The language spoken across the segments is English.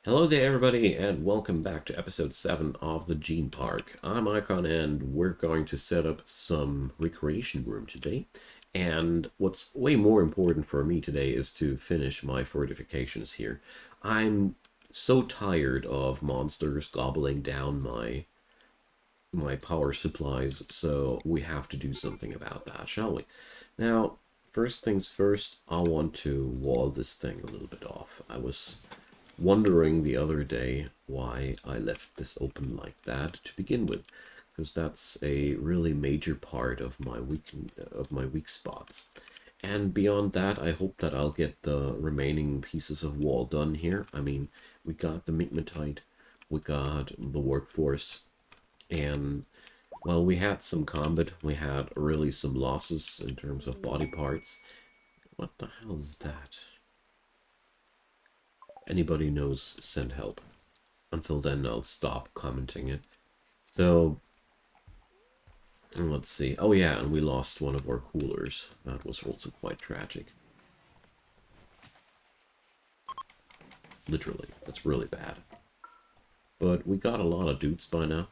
Hello there everybody and welcome back to episode 7 of the Gene Park. I'm Icon and we're going to set up some recreation room today. And what's way more important for me today is to finish my fortifications here. I'm so tired of monsters gobbling down my power supplies, so we have to do something about that, shall we? Now, first things first, I want to wall this thing a little bit off. I was wondering the other day why I left this open like that to begin with, because that's a really major part of my weak spots. And beyond that, I hope that I'll get the remaining pieces of wall done here. I mean, we got the Migmatite, we got the workforce, and well, we had some combat, we had really some losses in terms of body parts. What the hell is that? Anybody knows, send help. Until then, I'll stop commenting it. So, let's see. Oh yeah, and we lost one of our coolers. That was also quite tragic. Literally, that's really bad. But we got a lot of dudes by now.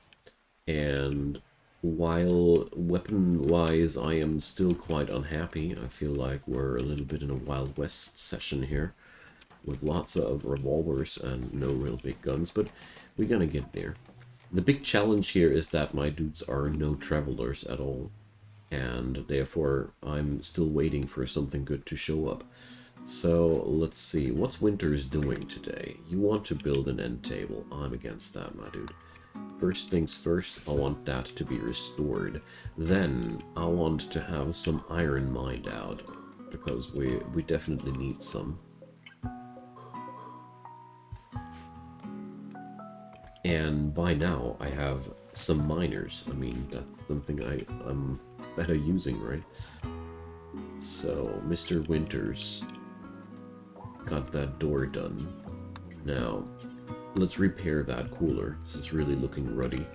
And while weapon-wise I am still quite unhappy, I feel like we're a little bit in a Wild West session here, with lots of revolvers and no real big guns, but we're gonna get there. The big challenge here is that my dudes are no travelers at all, and therefore I'm still waiting for something good to show up. So let's see, what's Winters doing today? You want to build an end table. I'm against that, my dude. First things first, I want that to be restored. Then I want to have some iron mined out, because we definitely need some. And by now, I have some miners. I mean, that's something I'm better using, right? So, Mr. Winters got that door done. Now, let's repair that cooler. This is really looking ruddy.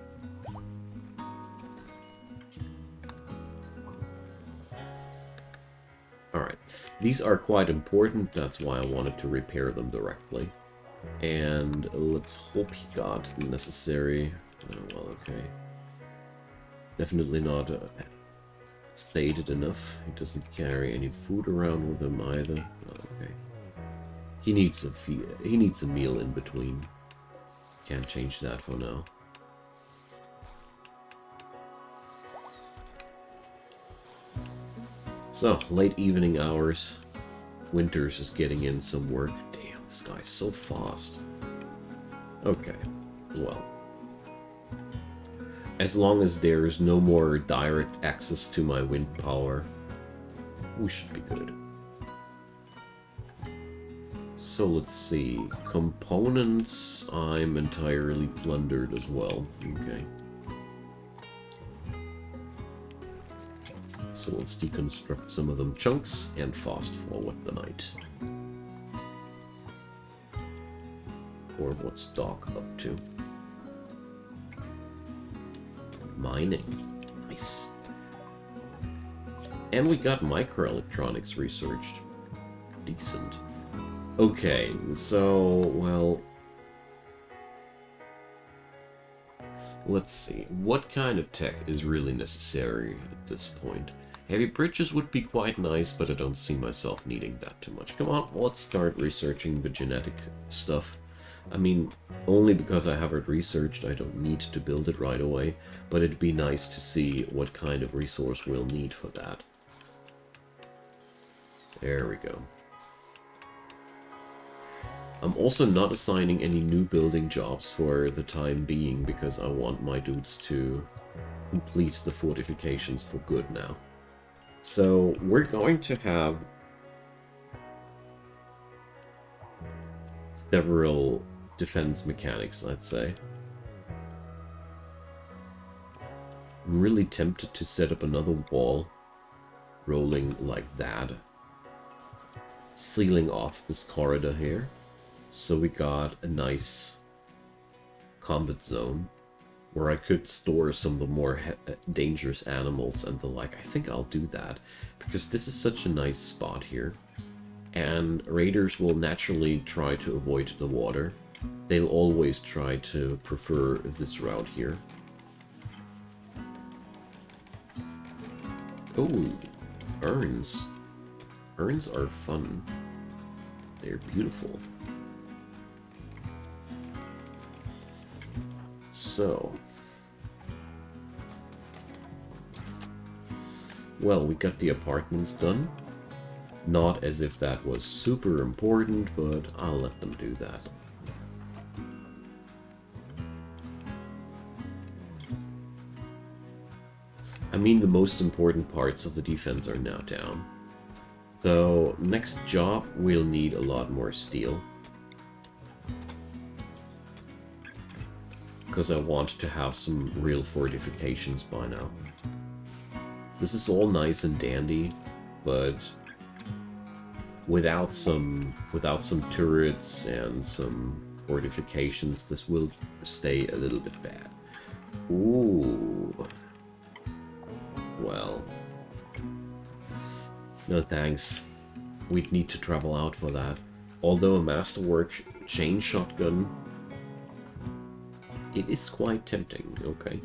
Alright, these are quite important. That's why I wanted to repair them directly. And let's hope he got necessary. Oh, well, okay. Definitely not sated enough. He doesn't carry any food around with him either. Oh, okay. He needs a meal in between. Can't change that for now. So, late evening hours. Winters is getting in some work. This guy's so fast. Okay, well. As long as there's no more direct access to my wind power, we should be good. So let's see. Components, I'm entirely plundered as well. Okay. So let's deconstruct some of them chunks and fast forward the night. Or what's Doc up to? Mining. Nice. And we got microelectronics researched. Decent. Okay, so, well... let's see. What kind of tech is really necessary at this point? Heavy bridges would be quite nice, but I don't see myself needing that too much. Come on, let's start researching the genetic stuff. I mean, only because I have it researched, I don't need to build it right away, but it'd be nice to see what kind of resource we'll need for that. There we go. I'm also not assigning any new building jobs for the time being, because I want my dudes to complete the fortifications for good now. So, we're going to have several defense mechanics, I'd say. I'm really tempted to set up another wall rolling like that, sealing off this corridor here. So we got a nice combat zone where I could store some of the more dangerous animals and the like. I think I'll do that because this is such a nice spot here. And raiders will naturally try to avoid the water. they'll always try to prefer this route here. Oh, urns. Urns are fun. They're beautiful. So, well, we got the apartments done. Not as if that was super important, but I'll let them do that. I mean, the most important parts of the defense are now down. So, next job, we'll need a lot more steel. Because I want to have some real fortifications by now. This is all nice and dandy, but without some turrets and some fortifications, this will stay a little bit bad. Ooh. Well. No thanks. We'd need to travel out for that. Although a masterwork chain shotgun, it is quite tempting, okay?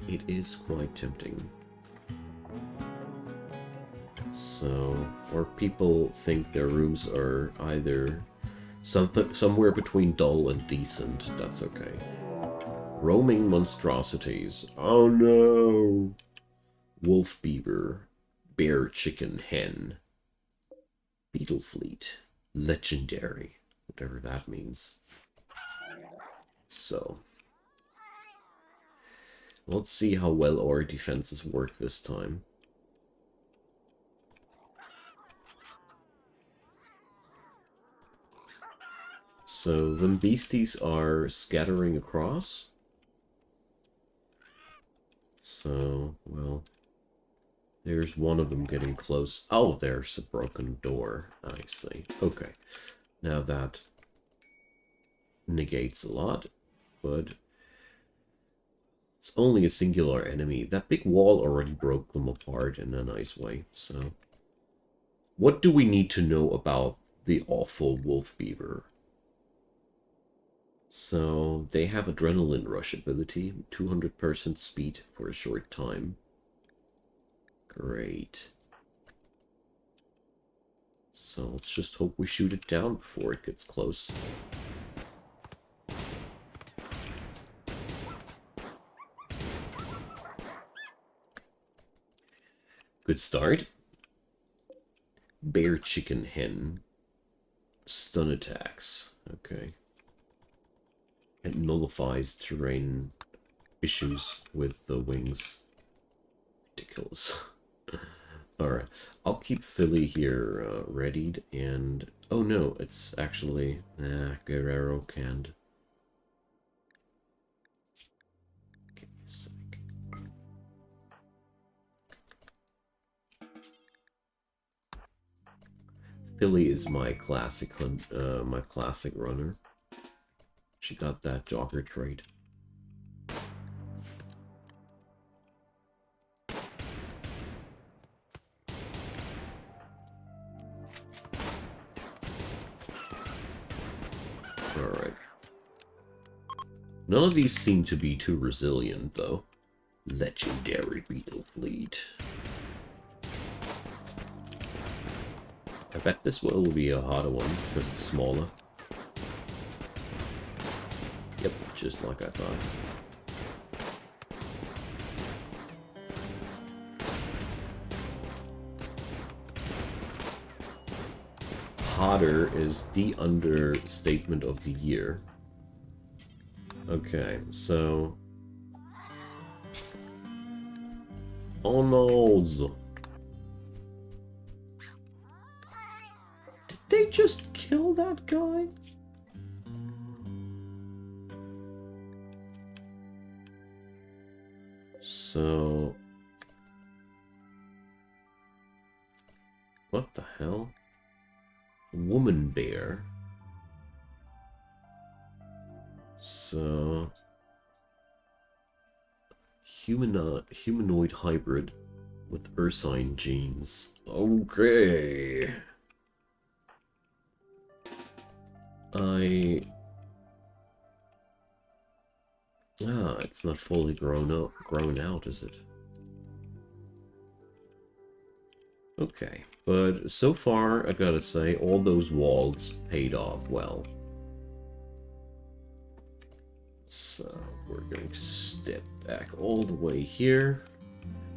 It is quite tempting. So, or people think their rooms are either somewhere between dull and decent. That's okay. Roaming monstrosities. Oh no! Wolf beaver. Bear chicken hen. Beetle fleet. Legendary. Whatever that means. So, let's see how well our defenses work this time. So, the beasties are scattering across. So, well, there's one of them getting close. Oh, there's a broken door. I see. Okay. Now that negates a lot, but it's only a singular enemy. That big wall already broke them apart in a nice way, so... What do we need to know about the awful wolf beaver? So, they have adrenaline rush ability, 200% speed for a short time. Great. So, let's just hope we shoot it down before it gets close. Good start. Bear chicken hen. Stun attacks. Okay. It nullifies terrain issues with the wings. Ridiculous. Alright. I'll keep Philly here readied and... Oh no, it's actually... Guerrero canned. Give me a sec. Philly is my classic my classic runner. She got that jogger trait. Alright. None of these seem to be too resilient, though. Legendary beetle fleet. I bet this one will be a harder one, because it's smaller. Yep, just like I thought. Harder is the understatement of the year. Okay, so... Oh no! Did they just kill that guy? So... What the hell? Woman bear. So... Humanoid hybrid with ursine genes. Okay. I Ah, it's not fully grown out, is it? Okay, but so far, I gotta say, all those walls paid off well. So, we're going to step back all the way here.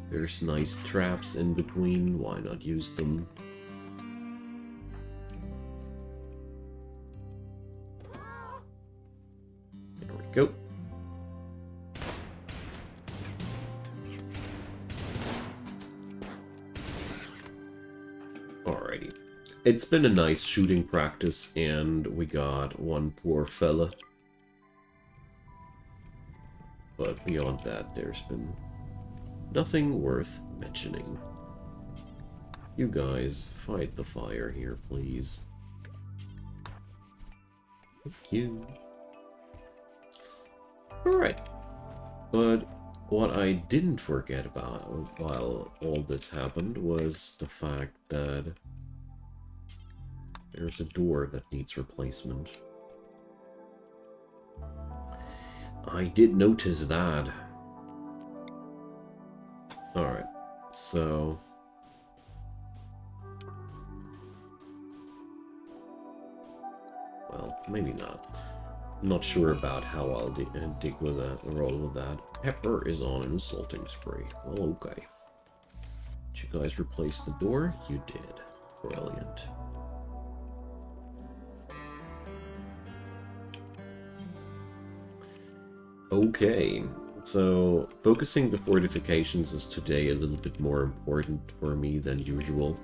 There's nice traps in between, why not use them? There we go. Alrighty. It's been a nice shooting practice, and we got one poor fella. But beyond that, there's been nothing worth mentioning. You guys, fight the fire here, please. Thank you. Alright. But what I didn't forget about while all this happened was the fact that there's a door that needs replacement. I did notice that. Alright, so... well, maybe not. I'm not sure about how I'll dig with that, or roll with that. Pepper is on an assaulting spree. Well, okay. Did you guys replace the door? You did. Brilliant. Okay, so focusing the fortifications is today a little bit more important for me than usual.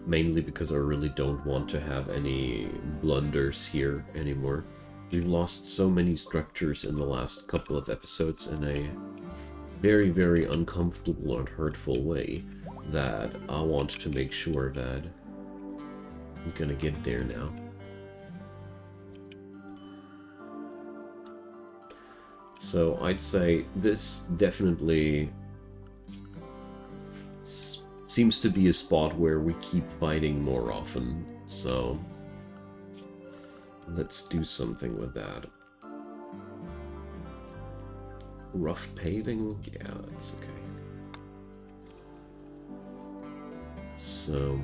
Mainly because I really don't want to have any blunders here anymore. We've lost so many structures in the last couple of episodes in a very, very uncomfortable and hurtful way that I want to make sure that I'm gonna get there now. So I'd say this definitely seems to be a spot where we keep fighting more often, so let's do something with that. Rough paving? Yeah, that's okay. So...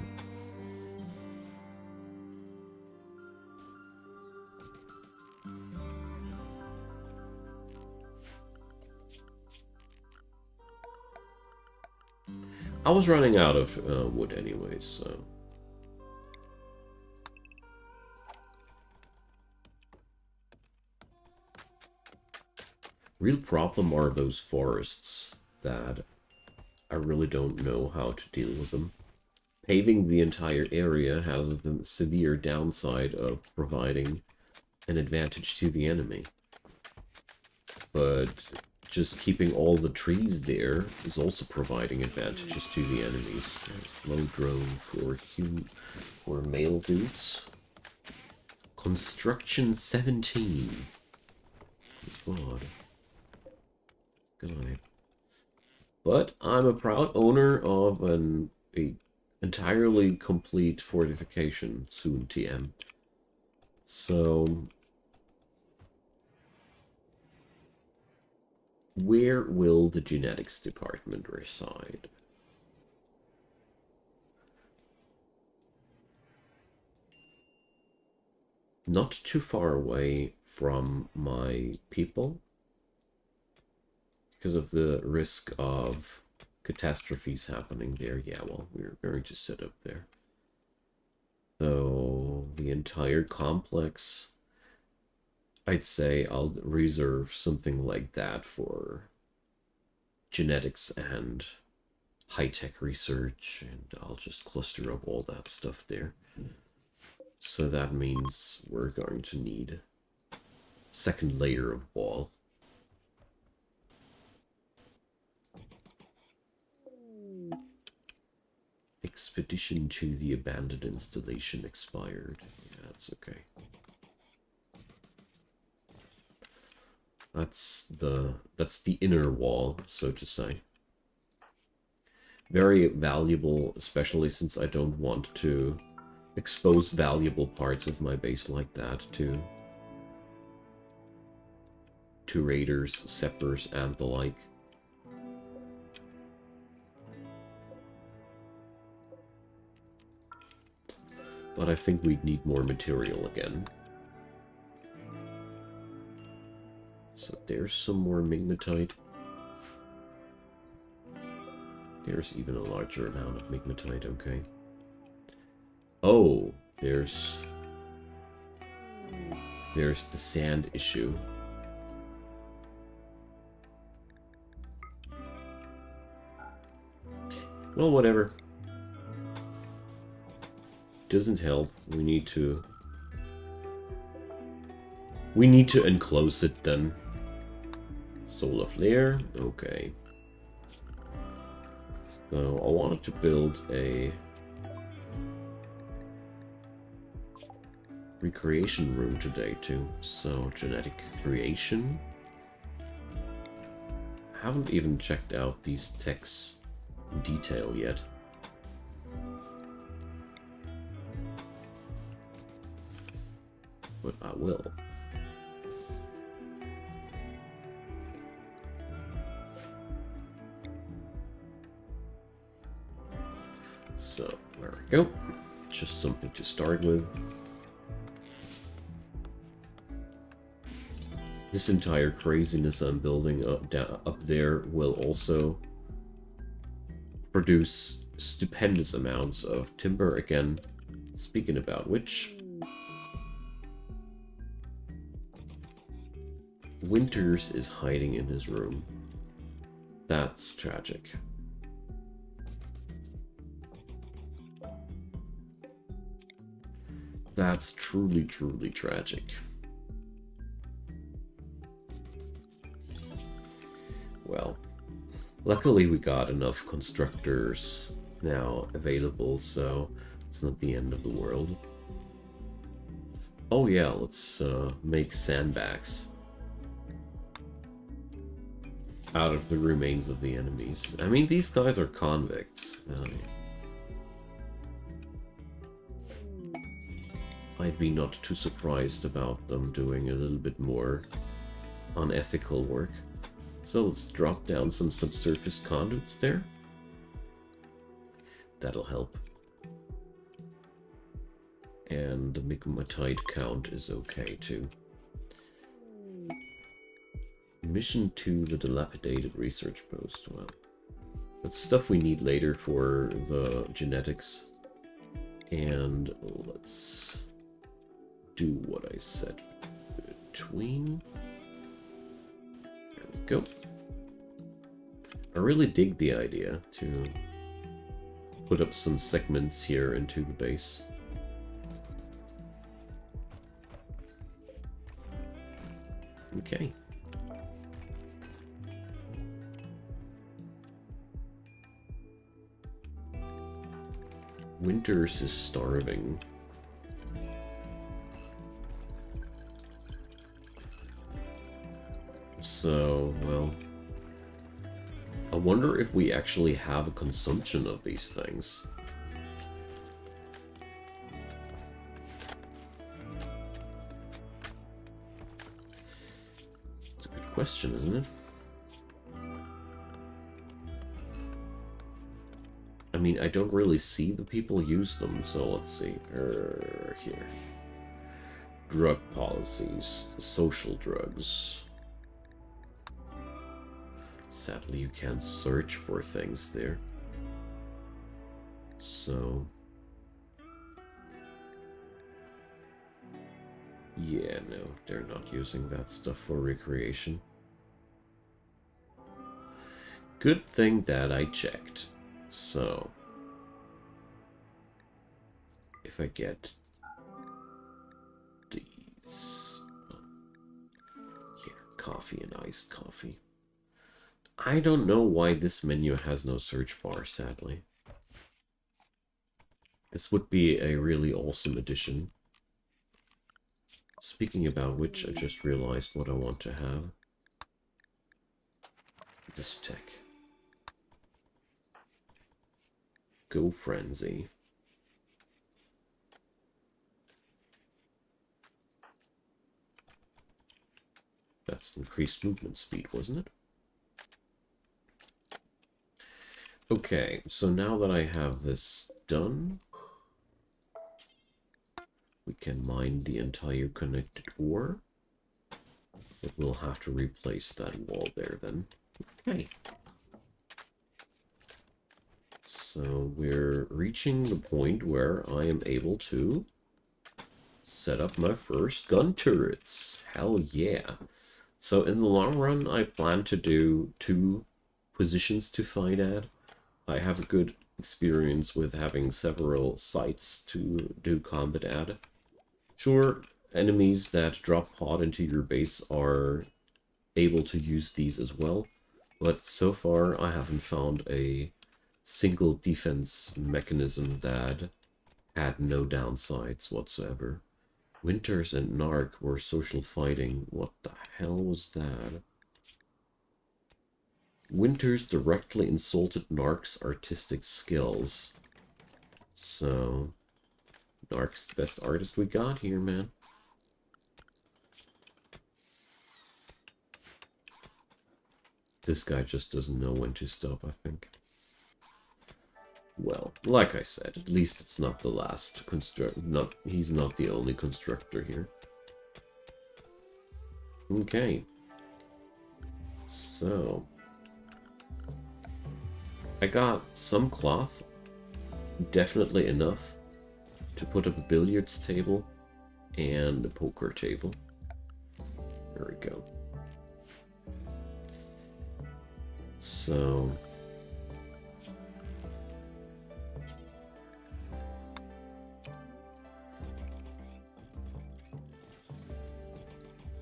I was running out of wood anyways, so... Real problem are those forests that I really don't know how to deal with them. Paving the entire area has the severe downside of providing an advantage to the enemy. But just keeping all the trees there is also providing advantages to the enemies. Low drone for male dudes. Construction 17. God. God. But I'm a proud owner of an entirely complete fortification, soon TM. So... where will the genetics department reside? Not too far away from my people, because of the risk of catastrophes happening there. Yeah, well, we're going to set up there. So the entire complex, I'd say I'll reserve something like that for genetics and high-tech research, and I'll just cluster up all that stuff there. So that means we're going to need a second layer of wall. Expedition to the abandoned installation expired. Yeah, that's okay. That's the inner wall, so to say. Very valuable, especially since I don't want to expose valuable parts of my base like that to obturators, scepters, and the like. But I think we'd need more material again. So there's some more migmatite. There's even a larger amount of migmatite, okay. Oh, there's the sand issue. Well, whatever. Doesn't help. We need to enclose it then. Solar flare, okay. So I wanted to build a recreation room today too. So genetic creation. Haven't even checked out these techs in detail yet. But I will. So, there we go. Just something to start with. This entire craziness I'm building up there will also produce stupendous amounts of timber again. Speaking about which, Winters is hiding in his room. That's tragic. That's truly, truly tragic. Well, luckily we got enough constructors now available, so it's not the end of the world. Oh yeah, let's make sandbags out of the remains of the enemies. I mean, these guys are convicts. I'd be not too surprised about them doing a little bit more unethical work. So let's drop down some subsurface conduits there. That'll help. And the migmatite count is okay too. Mission to the dilapidated research post. Well, that's stuff we need later for the genetics. And let's do what I said. Between. There we go. I really dig the idea to put up some segments here into the base. Okay. Winters is starving. So, well, I wonder if we actually have a consumption of these things. It's a good question, isn't it? I mean, I don't really see the people use them, so let's see. Here. Drug policies, social drugs. Sadly, you can't search for things there. So... yeah, no, they're not using that stuff for recreation. Good thing that I checked. So... if I get these... here, coffee and iced coffee. I don't know why this menu has no search bar, sadly. This would be a really awesome addition. Speaking about which, I just realized what I want to have. This tech. Go Frenzy. That's increased movement speed, wasn't it? Okay, so now that I have this done, we can mine the entire connected ore. But we'll have to replace that wall there then. Okay. So we're reaching the point where I am able to set up my first gun turrets. Hell yeah. So in the long run, I plan to do 2 positions to fight at. I have a good experience with having several sites to do combat at. Sure, enemies that drop pod into your base are able to use these as well, but so far I haven't found a single defense mechanism that had no downsides whatsoever. Winters and Narc were social fighting. What the hell was that? Winters directly insulted Narc's artistic skills. So, Narc's the best artist we got here, man. This guy just doesn't know when to stop, I think. Well, like I said, at least it's not the last he's not the only constructor here. Okay. So, I got some cloth, definitely enough to put up a billiards table and a poker table. There we go. So,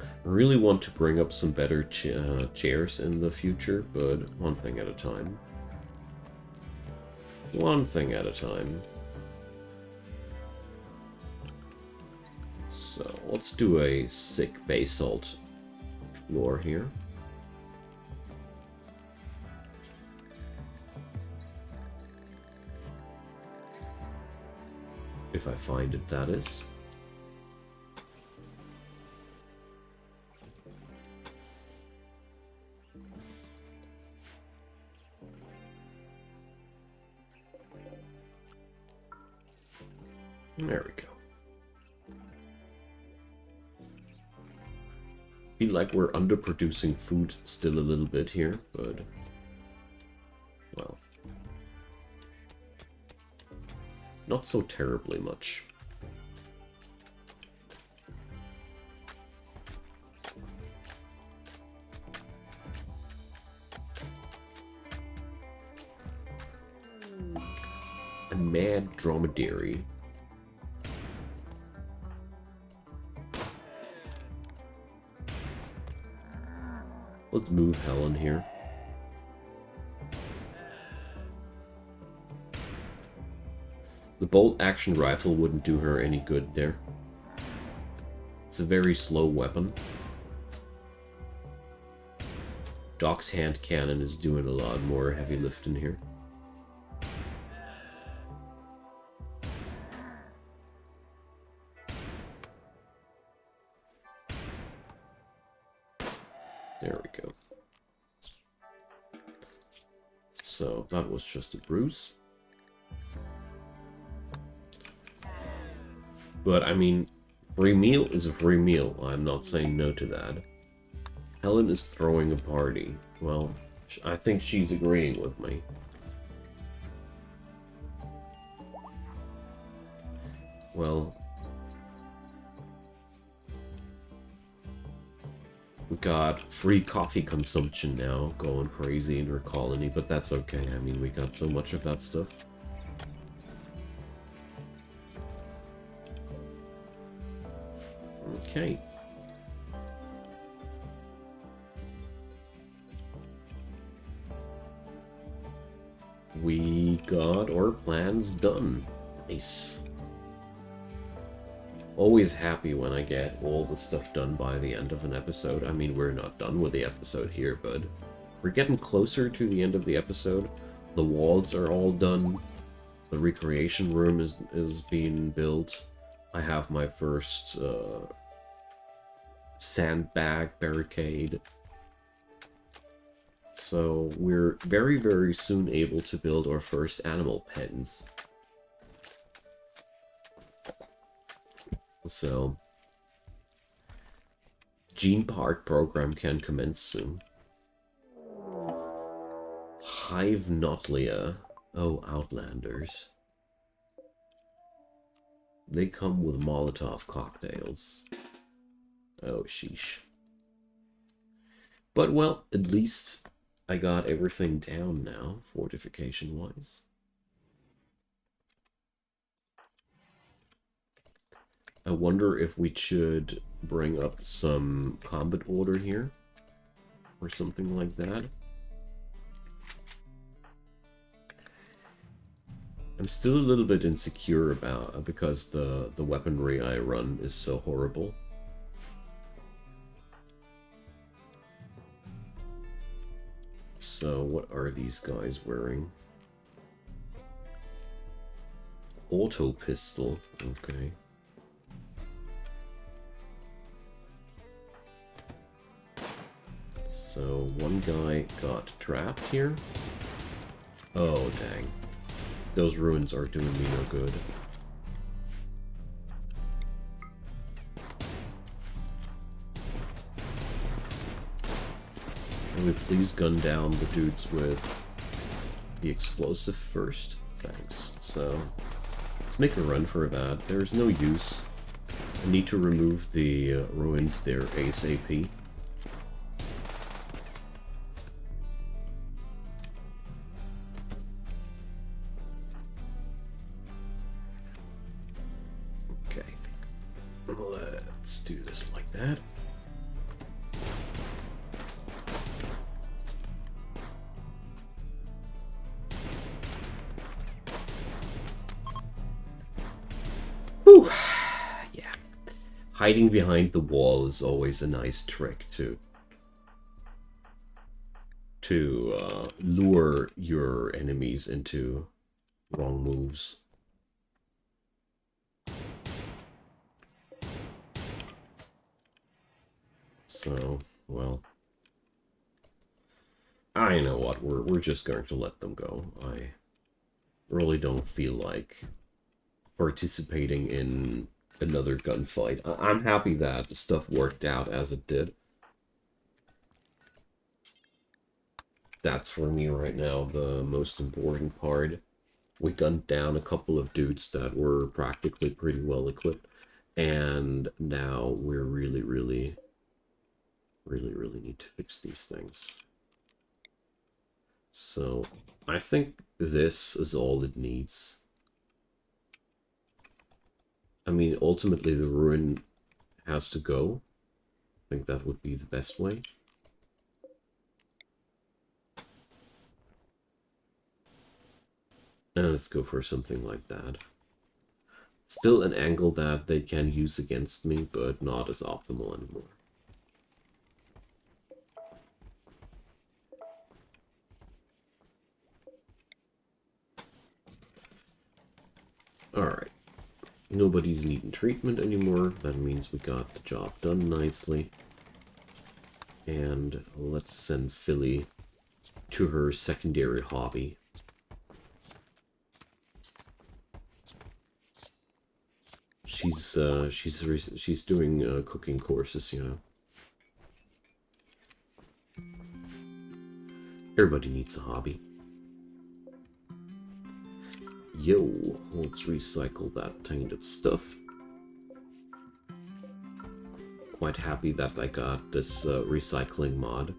I really want to bring up some better chairs in the future, but one thing at a time. One thing at a time. So, let's do a sick basalt floor here. If I find it, that is. There we go. Feel like we're underproducing food still a little bit here, but well, not so terribly much. A mad dromedary. Let's move Helen here. The bolt action rifle wouldn't do her any good there. It's a very slow weapon. Doc's hand cannon is doing a lot more heavy lifting here. There we go. So that was just a bruise. But I mean, free meal is a free meal. I'm not saying no to that. Helen is throwing a party. Well, I think she's agreeing with me. Well, we got free coffee consumption now, going crazy in her colony, but that's okay. I mean, we got so much of that stuff. Okay. We got our plans done. Nice. Always happy when I get all the stuff done by the end of an episode. I mean, we're not done with the episode here, but we're getting closer to the end of the episode. The walls are all done. The recreation room is being built. I have my first sandbag barricade. So we're very, very soon able to build our first animal pens. So, Gene Park program can commence soon. Hive Notlia. Oh, Outlanders. They come with Molotov cocktails. Oh, sheesh. But, well, at least I got everything down now, fortification-wise. I wonder if we should bring up some combat order here, or something like that. I'm still a little bit insecure about because the weaponry I run is so horrible. So what are these guys wearing? Auto pistol, okay. So one guy got trapped here. Oh dang. Those ruins are doing me no good. Can we please gun down the dudes with the explosive first? Thanks. So, let's make a run for that. There's no use. I need to remove the ruins there ASAP. Let's do this like that. Whew. Yeah. Hiding behind the wall is always a nice trick to lure your enemies into wrong moves. So, well, I know what, we're just going to let them go. I really don't feel like participating in another gunfight. I'm happy that stuff worked out as it did. That's for me right now the most important part. We gunned down a couple of dudes that were practically pretty well equipped, and now we're really need to fix these things. So, I think this is all it needs. I mean, ultimately the ruin has to go. I think that would be the best way. And let's go for something like that. Still an angle that they can use against me, but not as optimal anymore. Alright. Nobody's needing treatment anymore. That means we got the job done nicely. And let's send Philly to her secondary hobby. She's doing cooking courses, you know. Everybody needs a hobby. Yo, let's recycle that tainted stuff. Quite happy that I got this recycling mod.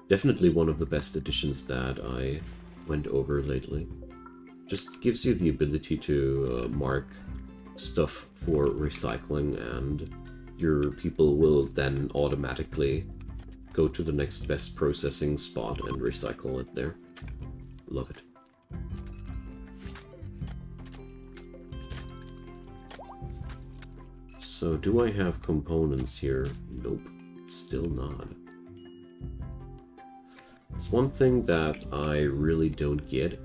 Definitely one of the best additions that I went over lately. Just gives you the ability to mark stuff for recycling, and your people will then automatically go to the next best processing spot and recycle it there. Love it. So, do I have components here? Nope, still not. It's one thing that I really don't get.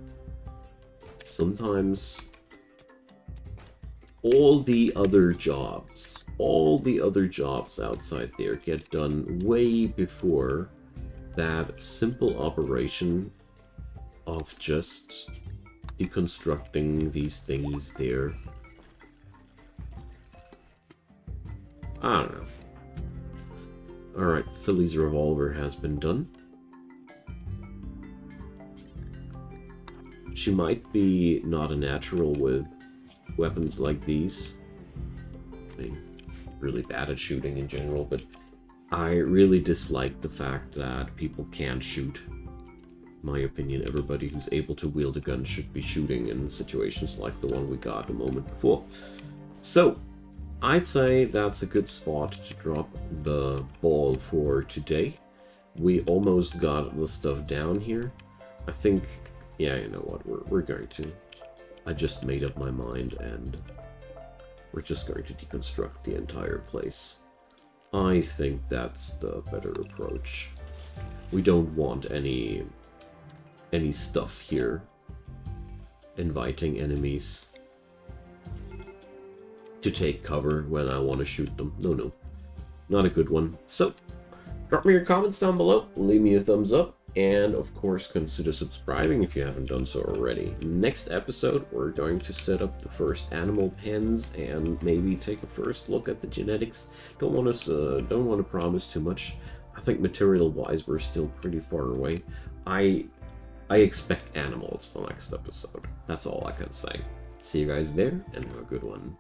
Sometimes all the other jobs outside there get done way before that simple operation of just deconstructing these thingies there. I don't know. Alright, Philly's revolver has been done. She might be not a natural with weapons like these. I mean, really bad at shooting in general, but I really dislike the fact that people can't shoot. In my opinion, everybody who's able to wield a gun should be shooting in situations like the one we got a moment before. So, I'd say that's a good spot to drop the ball for today. We almost got the stuff down here. I think, yeah, you know what, we're going to. I just made up my mind and we're just going to deconstruct the entire place. I think that's the better approach. We don't want any stuff here inviting enemies to take cover when I want to shoot them. No, not a good one. So, drop me your comments down below, leave me a thumbs up, and of course consider subscribing if you haven't done so already. Next episode, we're going to set up the first animal pens and maybe take a first look at the genetics. Don't want to promise too much. I think material-wise we're still pretty far away. I expect animals the next episode. That's all I can say. See you guys there, and have a good one.